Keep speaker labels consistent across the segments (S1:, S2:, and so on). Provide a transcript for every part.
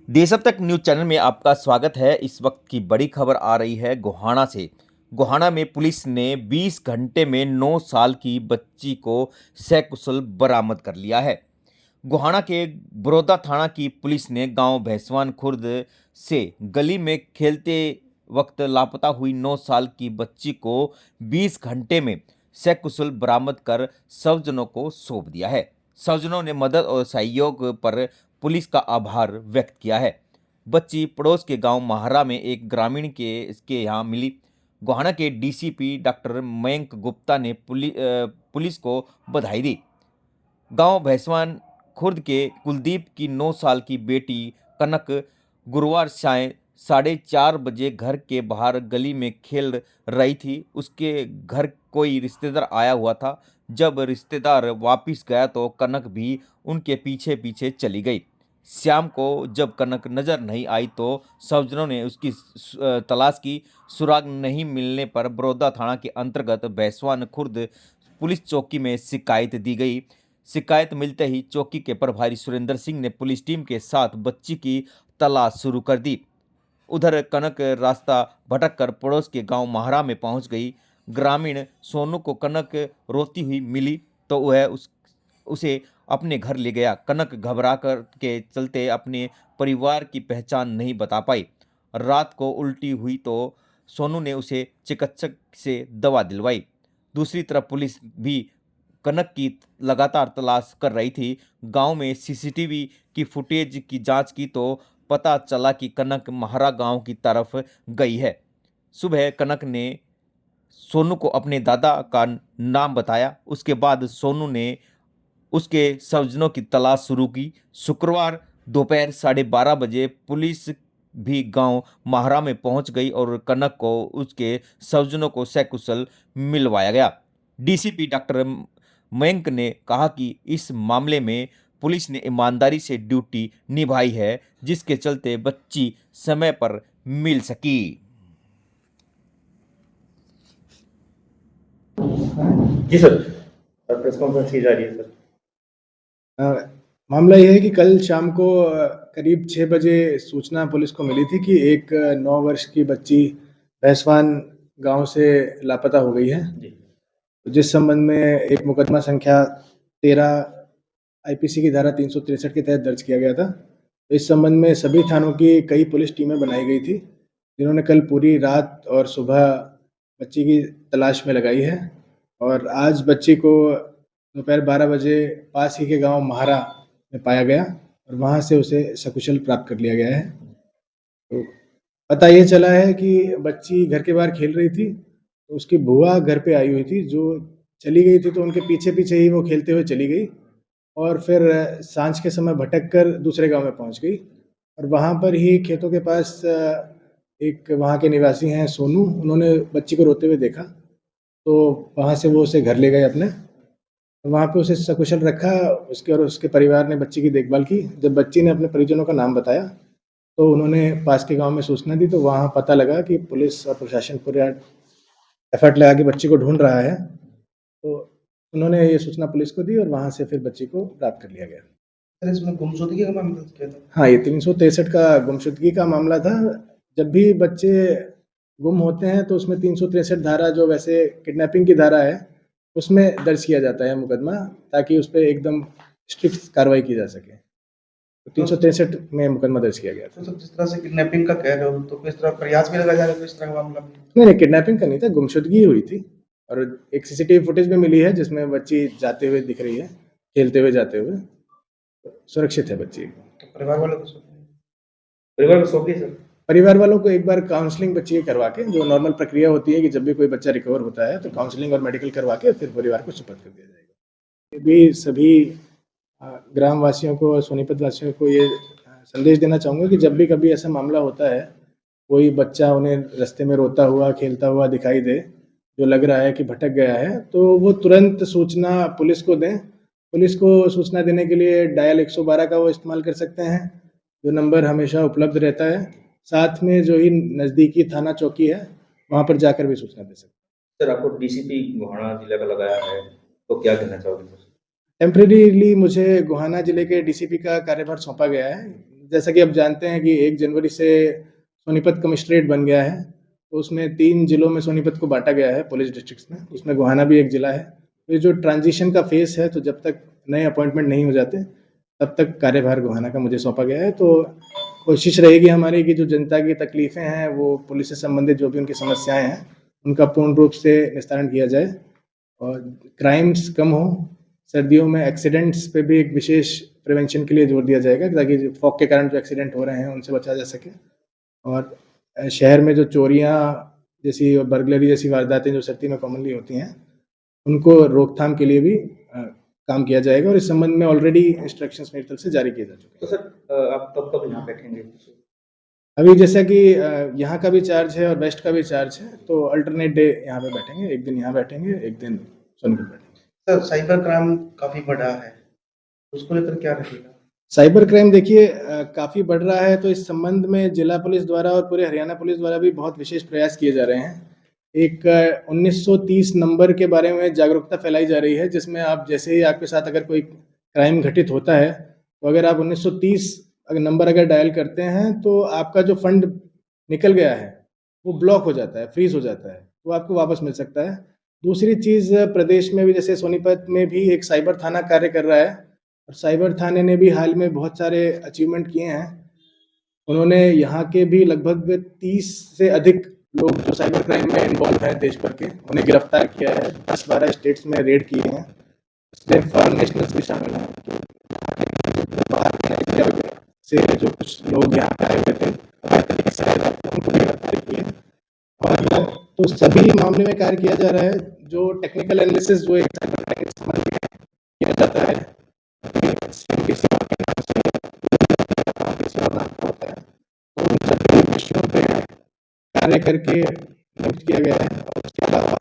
S1: देश अब तक न्यूज़ चैनल में आपका स्वागत है। इस वक्त की बड़ी खबर आ रही है गोहाना से। गोहाना में पुलिस ने 20 घंटे में 9 साल की बच्ची को सकुशल बरामद कर लिया है। गोहाना के बरोदा थाना की पुलिस ने गांव भैंसवान खुर्द से गली में खेलते वक्त लापता हुई 9 साल की बच्ची को 20 घंटे में सकुशल बरामद कर स्वजनों को सौंप दिया है। स्वजनों ने मदद और सहयोग पर पुलिस का आभार व्यक्त किया है। बच्ची पड़ोस के गांव महारा में एक ग्रामीण के इसके यहाँ मिली। गोहाना के डीसीपी डॉक्टर मयंक गुप्ता ने पुलिस को बधाई दी। गांव भैंसवान खुर्द के कुलदीप की 9 साल की बेटी कनक गुरुवार साय 4:30 बजे घर के बाहर गली में खेल रही थी। उसके घर कोई रिश्तेदार आया हुआ था। जब रिश्तेदार वापिस गया तो कनक भी उनके पीछे पीछे चली गई। शाम को जब कनक नजर नहीं आई तो स्वजनों ने उसकी तलाश की। सुराग नहीं मिलने पर बरोदा थाना के अंतर्गत भैंसवान खुर्द पुलिस चौकी में शिकायत दी गई। शिकायत मिलते ही चौकी के प्रभारी सुरेंद्र सिंह ने पुलिस टीम के साथ बच्ची की तलाश शुरू कर दी। उधर कनक रास्ता भटककर पड़ोस के गांव महारा में पहुंच गई। ग्रामीण सोनू को कनक रोती हुई मिली तो वह उसे अपने घर ले गया। कनक घबरा कर के चलते अपने परिवार की पहचान नहीं बता पाई। रात को उल्टी हुई तो सोनू ने उसे चिकित्सक से दवा दिलवाई। दूसरी तरफ पुलिस भी कनक की लगातार तलाश कर रही थी। गांव में सीसीटीवी की फुटेज की जांच की तो पता चला कि कनक महारा गांव की तरफ गई है। सुबह कनक ने सोनू को अपने दादा का नाम बताया। उसके बाद सोनू ने उसके स्वजनों की तलाश शुरू की। शुक्रवार दोपहर 12:30 बजे पुलिस भी गांव महारा में पहुंच गई और कनक को उसके स्वजनों को सकुशल मिलवाया गया। डीसीपी डॉक्टर मयंक ने कहा कि इस मामले में पुलिस ने ईमानदारी से ड्यूटी निभाई है, जिसके चलते बच्ची समय पर मिल सकी।
S2: जी सर, प्रेस कॉन्फ्रेंस की जा रही है सर।
S3: मामला यह है कि कल शाम को करीब 6 बजे सूचना पुलिस को मिली थी कि एक 9 वर्ष की बच्ची भैंसवान गांव से लापता हो गई है। जिस संबंध में एक मुकदमा संख्या 13 आईपीसी की धारा 363 के तहत दर्ज किया गया था। तो इस संबंध में सभी थानों की कई पुलिस टीमें बनाई गई थी, जिन्होंने कल पूरी रात और सुबह बच्ची की तलाश में लगाई है और आज बच्ची को दोपहर 12 बजे पास ही के गांव महारा में पाया गया और वहां से उसे सकुशल प्राप्त कर लिया गया है। तो पता ये चला है कि बच्ची घर के बाहर खेल रही थी, तो उसकी बुआ घर पे आई हुई थी, जो चली गई थी तो उनके पीछे पीछे ही वो खेलते हुए चली गई और फिर सांझ के समय भटक कर दूसरे गांव में पहुंच गई और वहां पर ही खेतों के पास एक वहां के निवासी हैं सोनू, उन्होंने बच्ची को रोते हुए देखा तो वहां से वो उसे घर ले गए अपने। वहाँ पे उसे सकुशल रखा, उसके और उसके परिवार ने बच्ची की देखभाल की। जब बच्ची ने अपने परिजनों का नाम बताया तो उन्होंने पास के गांव में सूचना दी, तो वहाँ पता लगा कि पुलिस और प्रशासन पूरा एफर्ट लगा के बच्ची को ढूंढ रहा है। तो उन्होंने ये सूचना पुलिस को दी और वहाँ से फिर बच्ची को प्राप्त कर लिया गया।
S2: सर, इसमें गुमशुदगी का मामला क्या था?
S3: हाँ, ये 363 का गुमशुदगी का मामला था। जब भी बच्चे गुम होते हैं तो उसमें 363 धारा, जो वैसे किडनैपिंग की धारा है, उसमें दर्ज किया जाता है मुकदमा, ताकि उस पर एकदम स्ट्रिक्ट कार्रवाई की जा सके। तो 363 में मुकदमा दर्ज किया गया था।
S2: तो सर, जिस तरह से किडनैपिंग का कह रहे हो, तो किस तरह प्रयास भी लगा जा रहा है, तो इस तरह का मामला भी?
S3: नहीं, किडनैपिंग का नहीं था, गुमशुदगी हुई थी और एक सीसीटीवी फुटेज भी मिली है जिसमें बच्ची जाते हुए दिख रही है, खेलते हुए जाते हुए। सुरक्षित है बच्ची।
S2: तो परिवार को सौंपी सर?
S3: परिवार वालों को एक बार काउंसलिंग बच्ची की करवा के, जो नॉर्मल प्रक्रिया होती है कि जब भी कोई बच्चा रिकवर होता है तो काउंसलिंग और मेडिकल करवा के फिर परिवार को सुपुर्द कर दिया जाएगा। भी सभी ग्राम वासियों को और सोनीपत वासियों को ये संदेश देना चाहूँगा कि जब भी कभी ऐसा मामला होता है, कोई बच्चा उन्हें रास्ते में रोता हुआ खेलता हुआ दिखाई दे, जो लग रहा है कि भटक गया है, तो वो तुरंत सूचना पुलिस को दें। पुलिस को सूचना देने के लिए डायल 112 का वो इस्तेमाल कर सकते हैं, जो नंबर हमेशा उपलब्ध रहता है। साथ में जो ही नज़दीकी थाना चौकी है, वहाँ पर जाकर भी सूचना दे सकते हैं।
S2: सर, आपको डीसीपी गोहाना जिला का लगाया है, तो क्या कहना चाहोगे सर?
S3: टेम्परेरीली मुझे गोहाना जिले के डीसीपी का कार्यभार सौंपा गया है। जैसा कि आप जानते हैं कि 1 जनवरी से सोनीपत कमिश्नरेट बन गया है, तो उसमें 3 जिलों में सोनीपत को बांटा गया है पुलिस डिस्ट्रिक्ट्स में, उसमें गोहाना भी एक जिला है। तो ये जो ट्रांजिशन का फेस है, तो जब तक नए अपॉइंटमेंट नहीं हो जाते तब तक कार्यभार गोहाना का मुझे सौंपा गया है। तो कोशिश रहेगी हमारी कि जो जनता की तकलीफ़ें हैं, वो पुलिस से संबंधित जो भी उनकी समस्याएं हैं, उनका पूर्ण रूप से निस्तारण किया जाए और क्राइम्स कम हो। सर्दियों में एक्सीडेंट्स पे भी एक विशेष प्रिवेंशन के लिए जोर दिया जाएगा, ताकि फॉग के कारण जो एक्सीडेंट हो रहे हैं उनसे बचा जा सके। और शहर में जो चोरियां जैसी और बर्गलरी जैसी वारदातें जो सर्दी में कॉमनली होती हैं, उनको रोकथाम के लिए भी काम किया जाएगा और इस संबंध में ऑलरेडी इंस्ट्रक्शंस मेरी तरफ से जारी किए जा चुके हैं।
S2: तो सर आप कब कब यहाँ बैठेंगे?
S3: अभी जैसा कि यहाँ का भी चार्ज है और वेस्ट का भी चार्ज है, तो अल्टरनेट डे यहाँ पे बैठेंगे, एक दिन यहाँ बैठेंगे, एक दिन सोनीपत बैठेंगे।
S2: सर साइबर क्राइम काफी बढ़ा है, उसको लेकर क्या रहेगा?
S3: साइबर क्राइम देखिए काफ़ी बढ़ रहा है, तो इस संबंध में जिला पुलिस द्वारा और पूरे हरियाणा पुलिस द्वारा भी बहुत विशेष प्रयास किए जा रहे हैं। एक 1930 नंबर के बारे में जागरूकता फैलाई जा रही है, जिसमें आप जैसे ही आपके साथ अगर कोई क्राइम घटित होता है, तो अगर आप 1930 नंबर अगर डायल करते हैं, तो आपका जो फंड निकल गया है वो ब्लॉक हो जाता है, फ्रीज हो जाता है, वो आपको वापस मिल सकता है। दूसरी चीज़, प्रदेश में भी जैसे सोनीपत में भी एक साइबर थाना कार्य कर रहा है और साइबर थाने ने भी हाल में बहुत सारे अचीवमेंट किए हैं। उन्होंने यहाँ के भी लगभग 30 से अधिक लोग जो साइबर क्राइम में इन्वॉल्व हैं देश भर के, उन्हें गिरफ्तार किया है। 10-12 स्टेट्स में रेड किए हैं। इसमें फॉरेन नेशनल्स भी शामिल हैं, बाहर के से जो कुछ लोग यहाँ पे आए हुए थे, उनको भी गिरफ्तार किए। और तो सभी मामले में कार्य किया जा रहा है। जो टेक्निकल एनालिसिस जो एक साइबर क्राइम के संबंध में किया जाता है, होता है, तो उन सभी विषयों पे कार्य करके नियुक्त किया गया है। और उसके अलावा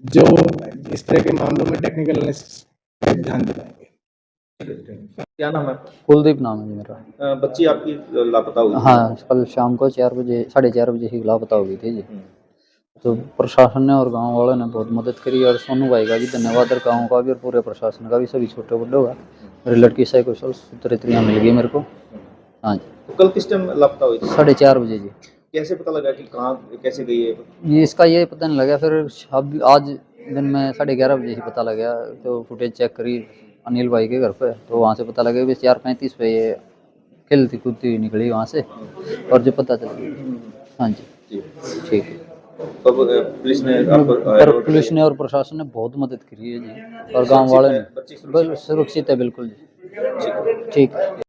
S3: जो इस तरह के मामलों में टेक्निकल एनालिसिस पे ध्यान दिलाएंगे।
S2: क्या नाम है?
S4: कुलदीप नाम है जी मेरा।
S2: बच्ची आपकी लापता हुई?
S4: हाँ, कल शाम को 4 बजे 4:30 बजे ही लापता हो गई थी जी। तो प्रशासन ने और गांव वालों ने बहुत मदद करी और सोनू भाई का भी धन्यवाद और गाँव का भी और पूरे प्रशासन का भी, सभी छोटे बड़ों का। मेरी लड़की सकुशल सूत्रत्रियाँ मिल गई मेरे को। हाँ जी।
S2: तो कल किस टाइम लापता हुई थी?
S4: 4:30 बजे जी।
S2: कैसे पता लगा कि कहाँ कैसे गई है?
S4: ये इसका ये पता नहीं लगा, फिर अब आज दिन में 11:30 बजे ही पता लगा। तो फुटेज चेक करी अनिल भाई के घर पे, तो वहाँ से पता लगा कि 4:35 पे ये खेलती कूदती निकली वहाँ से और जो पता चल गया। हाँ जी, ठीक है।
S2: तब पुलिस ने
S4: पुलिस ने और प्रशासन ने बहुत मदद करी है जी, और गांव वालों ने। सुरक्षित है बिल्कुल जी। ठीक है।